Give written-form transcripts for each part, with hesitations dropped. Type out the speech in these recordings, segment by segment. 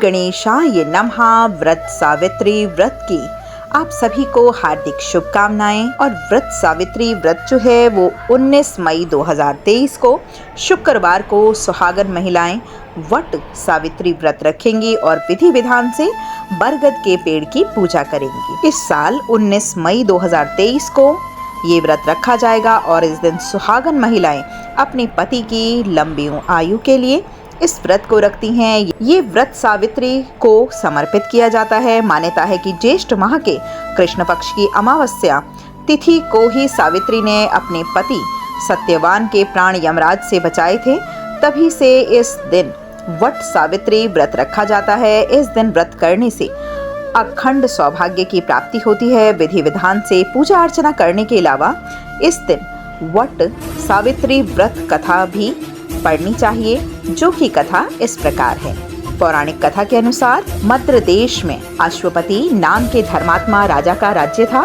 गणेशाय नमः। व्रत सावित्री व्रत की आप सभी को हार्दिक शुभकामनाएं। और व्रत सावित्री व्रत जो है वो 19 मई 2023 को शुक्रवार को सुहागन महिलाएं वट सावित्री व्रत रखेंगी और विधि विधान से बरगद के पेड़ की पूजा करेंगी। इस साल 19 मई 2023 को ये व्रत रखा जाएगा और इस दिन सुहागन महिलाएं अपने पति की लंबी आयु के लिए इस व्रत को रखती हैं। ये व्रत सावित्री को समर्पित किया जाता है। मान्यता है कि ज्येष्ठ माह के कृष्ण पक्ष की अमावस्या तिथि को ही सावित्री ने अपने पति सत्यवान के प्राण यमराज से बचाए थे। तभी से इस दिन वट सावित्री व्रत रखा जाता है। इस दिन व्रत करने से अखंड सौभाग्य की प्राप्ति होती है। विधि विधान से पूजा अर्चना करने के अलावा इस दिन वट सावित्री व्रत कथा भी पढ़नी चाहिए, जो कि कथा इस प्रकार है। पौराणिक कथा के अनुसार मद्र देश में अश्वपति नाम के धर्मात्मा राजा का राज्य था।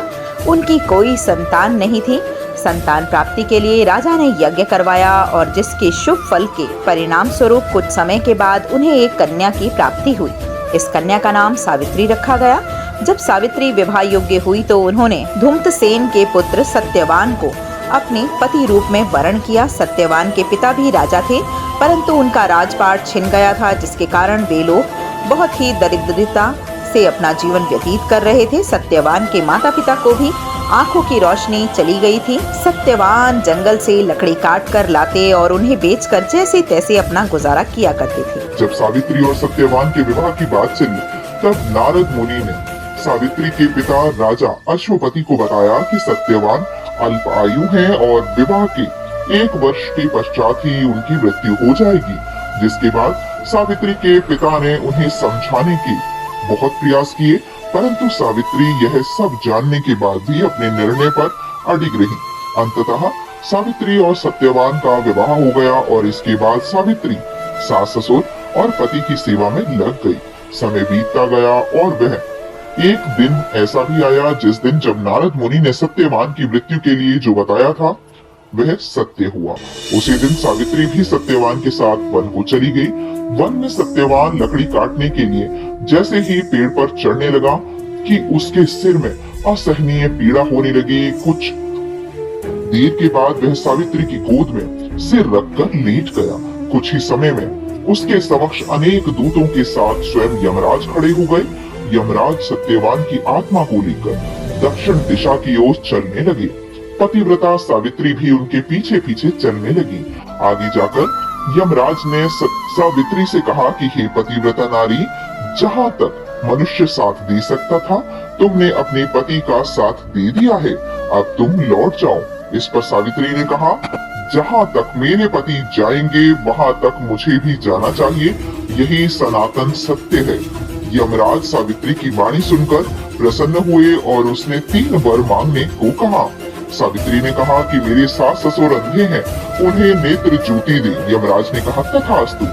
उनकी कोई संतान नहीं थी। संतान प्राप्ति के लिए राजा ने यज्ञ करवाया और जिसके शुभ फल के परिणाम स्वरूप कुछ समय के बाद उन्हें एक कन्या की प्राप्ति हुई। इस कन्या का नाम सावित्री रखा गया। जब सावित्री विवाह योग्य हुई तो उन्होंने धूम्रसेन के पुत्र सत्यवान को अपने पति रूप में वरण किया। सत्यवान के पिता भी राजा थे, परंतु उनका राजपाट छिन गया था, जिसके कारण वे लोग बहुत ही दरिद्रता से अपना जीवन व्यतीत कर रहे थे। सत्यवान के माता पिता को भी आंखों की रोशनी चली गई थी। सत्यवान जंगल से लकड़ी काट कर लाते और उन्हें बेचकर जैसे तैसे अपना गुजारा किया करते थे। जब सावित्री और सत्यवान के विवाह की बात चली, तब नारद मुनि ने सावित्री के पिता राजा अश्वपति को बताया कि सत्यवान अल्प आयु है और विवाह के 1 वर्ष के पश्चात ही उनकी मृत्यु हो जाएगी। जिसके बाद सावित्री के पिता ने उन्हें समझाने के बहुत प्रयास किए, परंतु सावित्री यह सब जानने के बाद भी अपने निर्णय पर अडिग रही। अंततः सावित्री और सत्यवान का विवाह हो गया और इसके बाद सावित्री सास ससुर और पति की सेवा में लग गई। समय बीतता गया और वह एक दिन ऐसा भी आया जिस दिन जब नारद मुनि ने सत्यवान की मृत्यु के लिए जो बताया था वह सत्य हुआ। उसी दिन सावित्री भी सत्यवान के साथ वन को चली गई। वन में सत्यवान लकड़ी काटने के लिए जैसे ही पेड़ पर चढ़ने लगा कि उसके सिर में असहनीय पीड़ा होने लगी। कुछ देर के बाद वह सावित्री की गोद में सिर रखकर लेट गया। कुछ ही समय में उसके समक्ष अनेक दूतों के साथ स्वयं यमराज खड़े हो गए। यमराज सत्यवान की आत्मा को लेकर दक्षिण दिशा की ओर चलने लगे। पतिव्रता सावित्री भी उनके पीछे पीछे चलने लगी। आगे जाकर यमराज ने सावित्री से कहा कि हे पतिव्रता नारी, जहाँ तक मनुष्य साथ दे सकता था तुमने अपने पति का साथ दे दिया है, अब तुम लौट जाओ। इस पर सावित्री ने कहा, जहाँ तक मेरे पति जाएंगे वहाँ तक मुझे भी जाना चाहिए, यही सनातन सत्य है। यमराज सावित्री की वाणी सुनकर प्रसन्न हुए और उसने 3 वर मांगने को कहा। सावित्री ने कहा कि मेरे सास ससुर अंधे हैं, उन्हें नेत्र ज्योति दे। यमराज ने कहा तथास्तु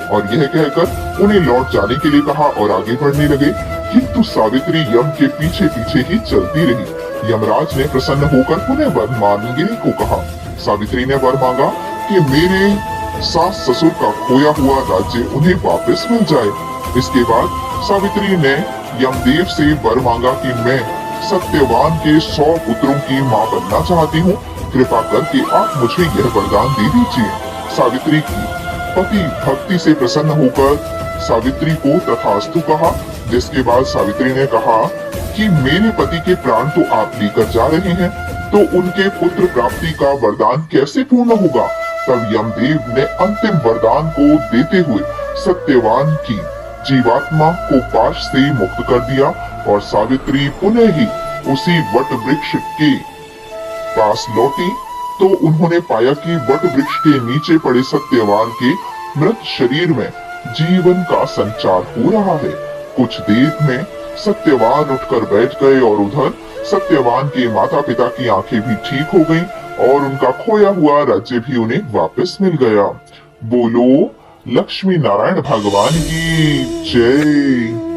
और यह कहकर उन्हें लौट जाने के लिए कहा और आगे बढ़ने लगे, किंतु सावित्री यम के पीछे पीछे ही चलती रही। यमराज ने प्रसन्न होकर पुनः वर मांगने को कहा। सावित्री ने वर मांगा कि मेरे सास ससुर का खोया हुआ राज्य उन्हें वापस मिल जाए। इसके बाद सावित्री ने यमदेव से वर मांगा कि मैं सत्यवान के 100 पुत्रों की मां बनना चाहती हूँ, कृपा करके आप मुझे यह वरदान दे दीजिए। सावित्री की पति भक्ति से प्रसन्न होकर सावित्री को तथास्तु कहा। जिसके बाद सावित्री ने कहा कि मेरे पति के प्राण तो आप लेकर जा रहे हैं, तो उनके पुत्र प्राप्ति का वरदान कैसे पूर्ण होगा। तब यमदेव ने अंतिम वरदान को देते हुए सत्यवान की जीवात्मा को पाश से मुक्त कर दिया और सावित्री पुनः ही उसी वट वृक्ष के पास लौटी तो उन्होंने पाया कि वट वृक्ष के नीचे पड़े सत्यवान के मृत शरीर में जीवन का संचार हो रहा है। कुछ देर में सत्यवान उठकर बैठ गए और उधर सत्यवान के माता पिता की आंखें भी ठीक हो गईं और उनका खोया हुआ राज्य भी उन्हें वापस मिल गया। बोलो लक्ष्मी नारायण भगवान की जय।